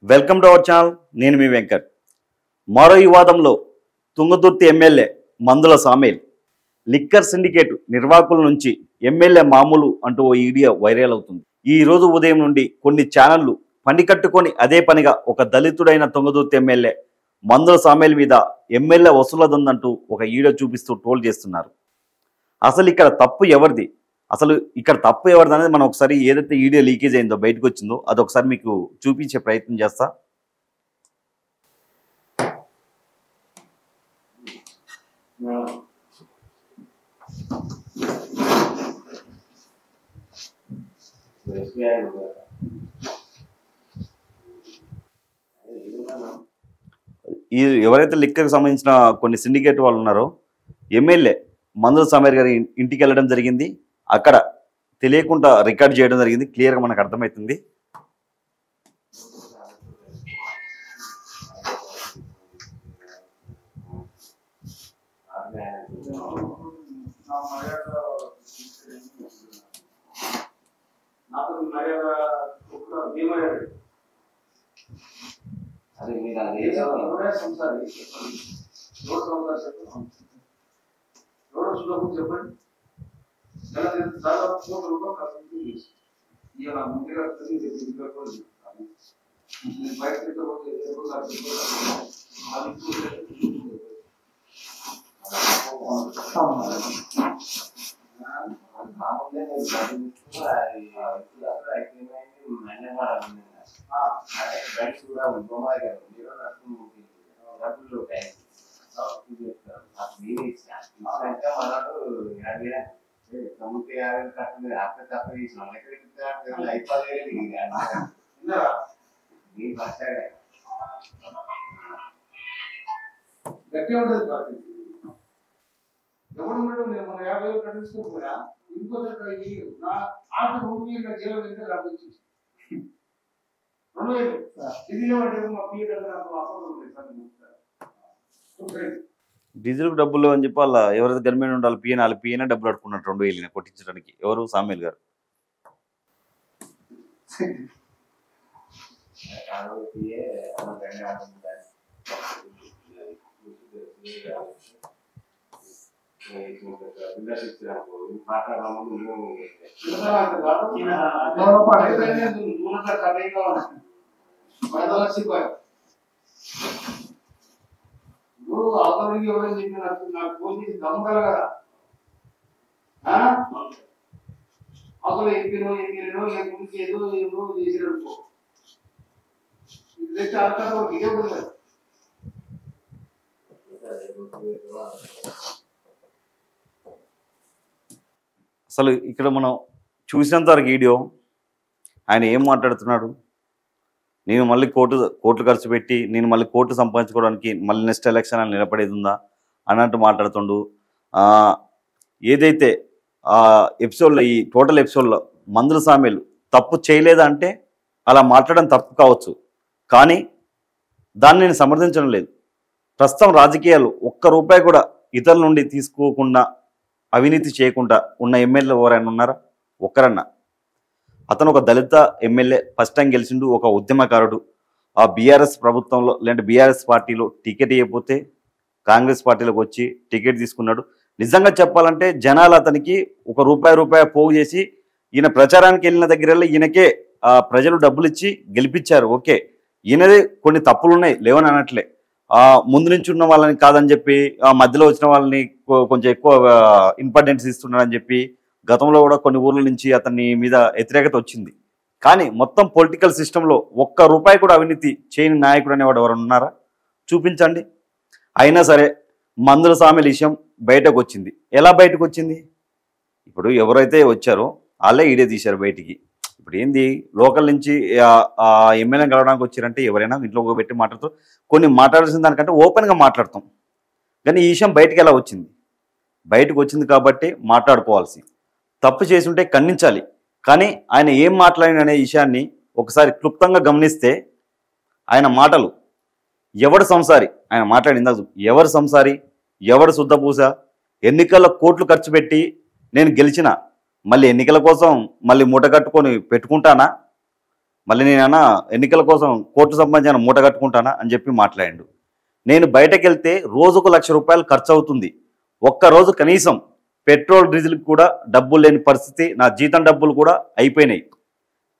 Welcome to our channel. నేను మీ వెంకట్. మరో వివాదంలో తుంగతుర్తి ఎమ్మెల్యే మందుల సామేల్ లిక్కర్ సిండికేట్ నిర్వాహకుల నుంచి ఎమ్మెల్యే మామూలు అంటూ ఓ వీడియో వైరల్ అవుతుంది. ఈ రోజు ఉదయం నుండి కొన్ని ఛానళ్లు పని కట్టుకొని అదే పనిగా ఒక దళితుడైన తుంగతుర్తి ఎమ్మెల్యే మందుల సామేల్ మీద ఎమ్మెల్యే వసూలదందంటూ ఒక వీడియో చూపిస్తూ ట్రోల్ చేస్తున్నారు. అసలు ఇక్కడ తప్పు ఎవరిది, అనేది మనం ఒకసారి ఏదైతే వీడియో లీకేజ్ అయిందో బయటకు వచ్చిందో అదొకసారి మీకు చూపించే ప్రయత్నం చేస్తా. ఈ ఎవరైతే లిక్కర్కి సంబంధించిన కొన్ని సిండికేట్ వాళ్ళు ఉన్నారో ఎమ్మెల్యే మందుల సామేల్ గారి ఇంటికి వెళ్ళడం జరిగింది. అక్కడ తెలియకుండా రికార్డ్ చేయడం జరిగింది. క్లియర్గా మనకు అర్థమవుతుంది. చెప్పండి గట్టి ఉంటుంది పార్టీ ఎవరు నేను మన 50,000 కట్టించుకోకపోయా ఇంకో ఆట 2,000 జీవో ఎంత రావచ్చు 2,000 ఇది మా పీ దగ్గర డీజిల్ డబ్బులు అని చెప్పి వాళ్ళ ఎవరైతే గవర్నమెంట్ ఉండాలి పిఎన్ డబ్బులు అడుకున్నారు 2,000 కొట్టించడానికి. ఎవరు సామేల్ గారు. అవతలకి ఎవరైనా చెప్పిన నాకు ఫోన్ చేసి దమ్ముగల కదా అసలు ఎక్కినో లేకపోతే ఏదో చేసిననుకో ఇది చాలా ఇదే ఉంటుంది. అసలు ఇక్కడ మనం చూసినంత వరకు వీడియో ఆయన ఏం మాట్లాడుతున్నాడు, నేను మళ్ళీ కోట్లు ఖర్చు పెట్టి నేను మళ్ళీ కోట్లు సంపాదించుకోవడానికి మళ్ళీ నెక్స్ట్ ఎలక్షన్ అని నిలబడేది ఉందా అన్నట్టు మాట్లాడుతుండు. ఏదైతే ఎపిసోడ్లో ఈ టోటల్ ఎపిసోడ్లో మందుల సామేల్ తప్పు చేయలేదా అంటే అలా మాట్లాడడం తప్పు కావచ్చు, కానీ దాన్ని నేను సమర్థించడం లేదు. ప్రస్తుతం రాజకీయాలు ఒక్క రూపాయి కూడా ఇతరుల నుండి తీసుకోకుండా అవినీతి చేయకుండా ఉన్న ఎమ్మెల్యే ఎవరైనా ఉన్నారా? ఒక్కరన్నా. అతను ఒక దళిత ఎమ్మెల్యే, ఫస్ట్ టైం గెలిచిండు, ఒక ఉద్యమకారుడు. ఆ బీఆర్ఎస్ ప్రభుత్వంలో లేదంటే బీఆర్ఎస్ పార్టీలో టికెట్ ఇవ్వకపోతే కాంగ్రెస్ పార్టీలోకి వచ్చి టికెట్ తీసుకున్నాడు. నిజంగా చెప్పాలంటే జనాలు అతనికి ఒక రూపాయి పోగు చేసి ఈయన ప్రచారానికి వెళ్ళిన దగ్గర ఈయనకే ప్రజలు డబ్బులు ఇచ్చి గెలిపించారు. ఓకే, ఈయనదే కొన్ని తప్పులు ఉన్నాయి, లేవని అనట్లే. ముందు నుంచి ఉన్న వాళ్ళని కాదని చెప్పి మధ్యలో వచ్చిన వాళ్ళని కొంచెం ఎక్కువ ఇంపార్టెన్స్ ఇస్తున్నాడని చెప్పి గతంలో కూడా కొన్ని ఊర్ల నుంచి అతని మీద వ్యతిరేకత వచ్చింది. కానీ మొత్తం పొలిటికల్ సిస్టంలో ఒక్క రూపాయి కూడా అవినీతి చేయని నాయకుడు అనేవాడు ఎవరు ఉన్నారా? చూపించండి. అయినా సరే మందుల సామేల్ విషయం బయటకు వచ్చింది. ఎలా బయటకు వచ్చింది? ఇప్పుడు ఎవరైతే వచ్చారో వాళ్ళే ఈడే తీశారు బయటికి. ఇప్పుడు ఏంది, లోకల్ నుంచి ఎమ్మెల్యే కలవడానికి వచ్చారంటే ఎవరైనా ఇంట్లో పెట్టి మాట్లాడుతారు. కొన్ని మాట్లాడాల్సిన దానికంటే ఓపెన్గా మాట్లాడతాం. కానీ ఈ విషయం బయటకు ఎలా వచ్చింది? బయటకు వచ్చింది కాబట్టి మాట్లాడుకోవాల్సి. తప్పు చేసి ఉంటే ఖండించాలి. కానీ ఆయన ఏం మాట్లాడిన విషయాన్ని ఒకసారి క్లుప్తంగా గమనిస్తే ఆయన మాటలు ఎవడు సంసారి, ఆయన మాట్లాడిందా ఎవరు సంసారి, ఎవడు శుద్ధపూస, ఎన్నికల్లో కోట్లు ఖర్చు పెట్టి నేను గెలిచిన మళ్ళీ ఎన్నికల కోసం మళ్ళీ మూట కట్టుకొని పెట్టుకుంటానా? మళ్ళీ నేనన్నా ఎన్నికల కోసం కోర్టు సంబంధించిన మూట కట్టుకుంటానా అని చెప్పి మాట్లాడాడు. నేను బయటకు వెళ్తే రోజుకు ₹1,00,000 ఖర్చు అవుతుంది. ఒక్కరోజు కనీసం పెట్రోల్ డీజిల్కి కూడా డబ్బులు లేని పరిస్థితి, నా జీతం డబ్బులు కూడా అయిపోయినాయి.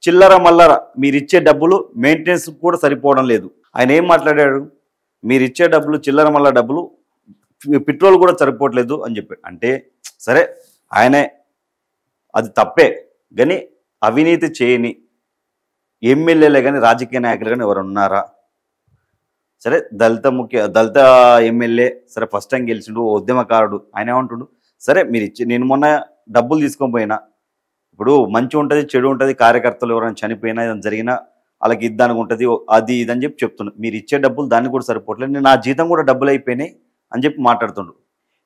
చిల్లర మల్లర మీరిచ్చే డబ్బులు మెయింటెనెన్స్ కూడా సరిపోవడం లేదు. ఆయన ఏం మాట్లాడాడు, మీరిచ్చే డబ్బులు చిల్లర మల్లర డబ్బులు పెట్రోల్ కూడా సరిపోవట్లేదు అని చెప్పాడు. అంటే సరే ఆయనే అది తప్పే, కానీ అవినీతి చేయని ఎమ్మెల్యేలే కానీ రాజకీయ నాయకులు కానీ ఎవరు ఉన్నారా? సరే దళిత ఎమ్మెల్యే, సరే ఫస్ట్ టైం గెలిచిండు, ఉద్యమకారుడు, ఆయన ఏమంటుండు, సరే మీరు నేను మొన్న డబ్బులు తీసుకొని పోయినా, ఇప్పుడు మంచి ఉంటుంది చెడు ఉంటుంది, కార్యకర్తలు ఎవరైనా చనిపోయినా ఏదైనా జరిగినా వాళ్ళకి ఇద్దానికి ఉంటుంది, అది ఇదని చెప్పి చెప్తున్నాడు. మీరు ఇచ్చే డబ్బులు దాన్ని కూడా సరిపోవట్లేదు, నేను నా జీతం కూడా డబ్బులు అయిపోయినాయి అని చెప్పి మాట్లాడుతుండు.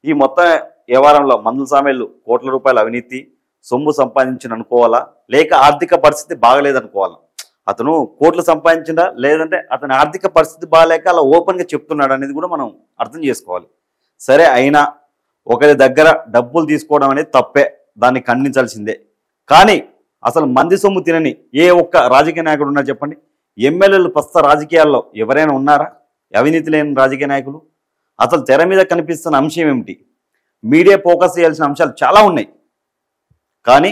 ఈ మొత్తం వ్యవహారంలో మందుల సామేళ్ళు కోట్ల రూపాయల అవినీతి సొమ్ము సంపాదించిన అనుకోవాలా, లేక ఆర్థిక పరిస్థితి బాగలేదనుకోవాలా? అతను కోట్లు సంపాదించినా లేదంటే అతని ఆర్థిక పరిస్థితి బాగాలేక అలా ఓపెన్గా చెప్తున్నాడు అనేది కూడా మనం అర్థం చేసుకోవాలి. సరే అయినా ఒకరి దగ్గర డబ్బులు తీసుకోవడం అనేది తప్పే, దాన్ని ఖండించాల్సిందే. కానీ అసలు మంది సొమ్ము తినని ఏ ఒక్క రాజకీయ నాయకుడు ఉన్నా చెప్పండి? ఎమ్మెల్యేలు ప్రస్తుత రాజకీయాల్లో ఎవరైనా ఉన్నారా అవినీతి లేని రాజకీయ నాయకులు? అసలు తెర మీద కనిపిస్తున్న అంశం ఏమిటి? మీడియా ఫోకస్ చేయాల్సిన అంశాలు చాలా ఉన్నాయి, కానీ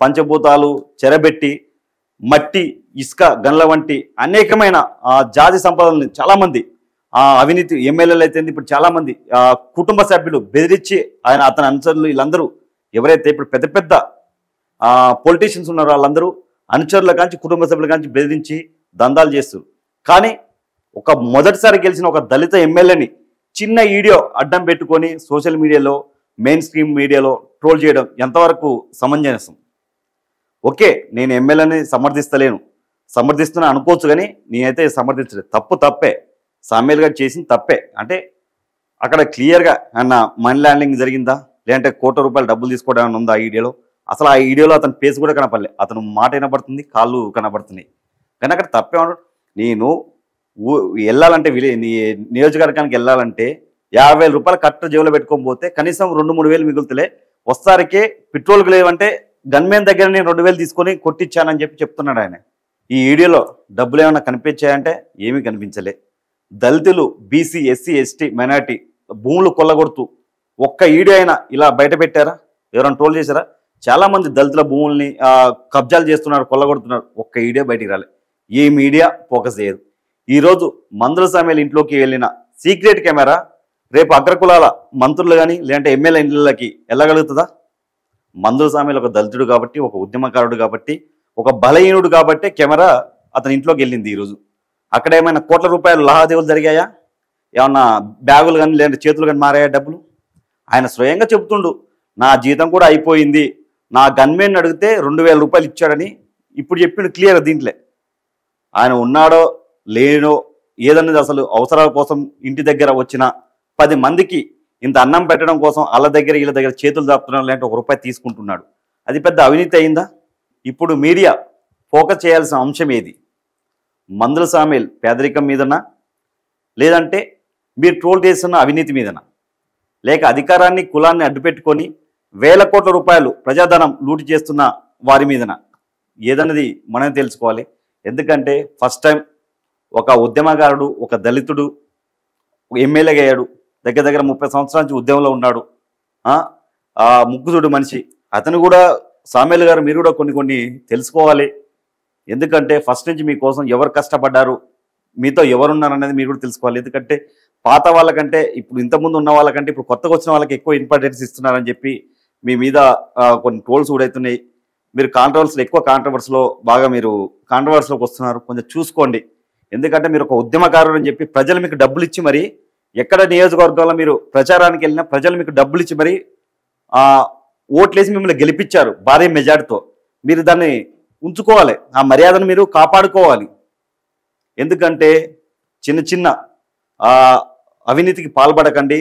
పంచభూతాలు చెరబెట్టి మట్టి ఇసుక గన్ల వంటి అనేకమైన జాతి సంపదల్ని చాలామంది అవినీతి ఎమ్మెల్యేలు అయితే ఇప్పుడు చాలామంది కుటుంబ సభ్యులు బెదిరించి అతని అనుచరులు వీళ్ళందరూ ఎవరైతే ఇప్పుడు పెద్ద పెద్ద పొలిటీషియన్స్ ఉన్నారో వాళ్ళందరూ అనుచరుల కాంచి కుటుంబ సభ్యుల కాంచి బెదిరించి దందాలు చేస్తారు. కానీ మొదటిసారి గెలిచిన ఒక దళిత ఎమ్మెల్యేని చిన్న వీడియో అడ్డం పెట్టుకొని సోషల్ మీడియాలో మెయిన్ స్ట్రీమ్ మీడియాలో ట్రోల్ చేయడం ఎంతవరకు సమంజసం? ఓకే, నేను ఎమ్మెల్యేని సమర్థిస్తున్నా అనుకోవచ్చు, కానీ నేనైతే సమర్థించలేదు. తప్పే, సామ్యాల్ గారు చేసింది తప్పే. అంటే అక్కడ క్లియర్గా అన్న మనీ ల్యాండింగ్ జరిగిందా, లేదంటే ₹1,00,00,000 డబ్బులు తీసుకోవడం ఉందా ఆ వీడియోలో? అసలు ఆ వీడియోలో అతని ఫేస్ కూడా కనపడలే, అతను మాట వినపడుతుంది, కాళ్ళు కనపడుతున్నాయి. కానీ అక్కడ తప్పేమన్నా, నేను వెళ్ళాలంటే నియోజకవర్గానికి వెళ్ళాలంటే ₹50,000 కరెక్ట్ జేబులో పెట్టుకొని పోతే కనీసం 2-3 వేలు మిగులుతలే, వస్తారికే పెట్రోల్కి లేవంటే గన్మెన్ దగ్గర నేను 2,000 తీసుకొని కొట్టించానని చెప్పి చెప్తున్నాడు ఆయన. ఈ వీడియోలో డబ్బులు ఏమైనా కనిపించాయంటే ఏమీ కనిపించలే. దళితులు, బీసీ, ఎస్సీ, ఎస్టీ, మైనార్టీ భూములు కొల్లగొడుతూ ఒక్క వీడియో అయినా ఇలా బయట పెట్టారా? ఎవరైనా ట్రోల్ చేశారా? చాలామంది దళితుల భూముల్ని కబ్జాలు చేస్తున్నారు, కొల్లగొడుతున్నారు, ఒక్క వీడియో బయటికి రాలే. ఏ మీడియా ఫోకస్ చేయదు. ఈరోజు మందుల సామ్యాల ఇంట్లోకి వెళ్ళిన సీక్రెట్ కెమెరా రేపు అగ్రకులాల మంత్రులు కానీ లేదంటే ఎమ్మెల్యే ఇంట్లకి వెళ్ళగలుగుతుందా? మందుల సామ్యాలు ఒక దళితుడు కాబట్టి, ఒక ఉద్యమకారుడు కాబట్టి, ఒక బలహీనుడు కాబట్టి కెమెరా అతని ఇంట్లోకి వెళ్ళింది. ఈరోజు అక్కడ ఏమైనా కోట్ల రూపాయలు లావాదేవీలు జరిగాయా? ఏమన్నా బ్యాగులు కానీ లేదంటే చేతులు కానీ మారాయా డబ్బులు? ఆయన స్వయంగా చెబుతుండు, నా జీతం కూడా అయిపోయింది, నా గన్మెన్ అడిగితే ₹2,000 ఇచ్చాడని ఇప్పుడు చెప్పిండు క్లియర్. దీంట్లో ఆయన ఉన్నాడో లేనో ఏదన్నది అసలు అవసరాల కోసం ఇంటి దగ్గర వచ్చిన 10 మందికి ఇంత అన్నం పెట్టడం కోసం వాళ్ళ దగ్గర వీళ్ళ దగ్గర చేతులు దాపుతున్నాడు, లేదంటే ₹1 తీసుకుంటున్నాడు. అది పెద్ద అవినీతి అయిందా? ఇప్పుడు మీడియా ఫోకస్ చేయాల్సిన అంశం ఏది? మందుల సామ్యాల్ పేదరికం మీదనా, లేదంటే మీరు ట్రోల్ చేస్తున్న అవినీతి మీదనా, లేక అధికారాన్ని కులాన్ని అడ్డుపెట్టుకొని వేల కోట్ల రూపాయలు ప్రజాధనం లూటి చేస్తున్న వారి మీదనా? ఏదన్నది మనం తెలుసుకోవాలి. ఎందుకంటే ఫస్ట్ టైం ఒక ఉద్యమకారుడు, ఒక దళితుడు ఎమ్మెల్యేగా అయ్యాడు, దగ్గర 30 సంవత్సరాల నుంచి ఉద్యమంలో ఉన్నాడు, ముగ్గుదుడు మనిషి. అతను కూడా సామ్యాల్ గారు మీరు కూడా కొన్ని తెలుసుకోవాలి. ఎందుకంటే ఫస్ట్ నుంచి మీకోసం ఎవరు కష్టపడ్డారు, మీతో ఎవరున్నారు అనేది మీరు కూడా తెలుసుకోవాలి. ఎందుకంటే పాత వాళ్ళకంటే ఇప్పుడు ఇంతకుముందు ఉన్న వాళ్ళకంటే ఇప్పుడు కొత్తగా వచ్చిన వాళ్ళకి ఎక్కువ ఇంపార్టెన్స్ ఇస్తున్నారని చెప్పి మీ మీద కొన్ని ట్రోల్స్ కూడా అవుతున్నాయి. మీరు ఎక్కువ కాంట్రవర్సీలోకి వస్తున్నారు, కొంచెం చూసుకోండి. ఎందుకంటే మీరు ఒక ఉద్యమకారుడు అని చెప్పి ప్రజలు మీకు డబ్బులు ఇచ్చి మరి ఎక్కడ నియోజకవర్గంలో మీరు ప్రచారానికి వెళ్ళినా ప్రజలు మీకు డబ్బులు ఇచ్చి మరి ఓట్లేసి మిమ్మల్ని గెలిపించారు భారీ మెజార్టీతో. మీరు దాన్ని ఉంచుకోవాలి, ఆ మర్యాదను మీరు కాపాడుకోవాలి. ఎందుకంటే చిన్న అవినీతికి పాల్పడకండి,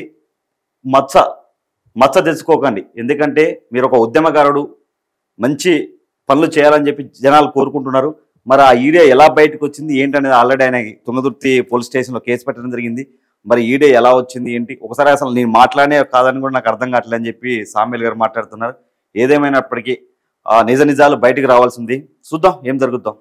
మచ్చ తెచ్చుకోకండి. ఎందుకంటే మీరు ఒక ఉద్యమకారుడు, మంచి పనులు చేయాలని చెప్పి జనాలు కోరుకుంటున్నారు. మరి ఆ వీడియో ఎలా బయటకు వచ్చింది ఏంటనేది ఆల్రెడీ ఆయన తుంగతుర్తి పోలీస్ స్టేషన్లో కేసు పెట్టడం జరిగింది. మరి వీడియో ఎలా వచ్చింది ఏంటి, ఒకసారి అసలు నేను మాట్లాడే కాదని కూడా నాకు అర్థం కావట్లేదు అని చెప్పి సామ్యాల్ గారు మాట్లాడుతున్నారు. ఏదేమైనప్పటికీ నిజాలు బయటికి రావాల్సింది. చూద్దాం ఏం జరుగుద్దాం.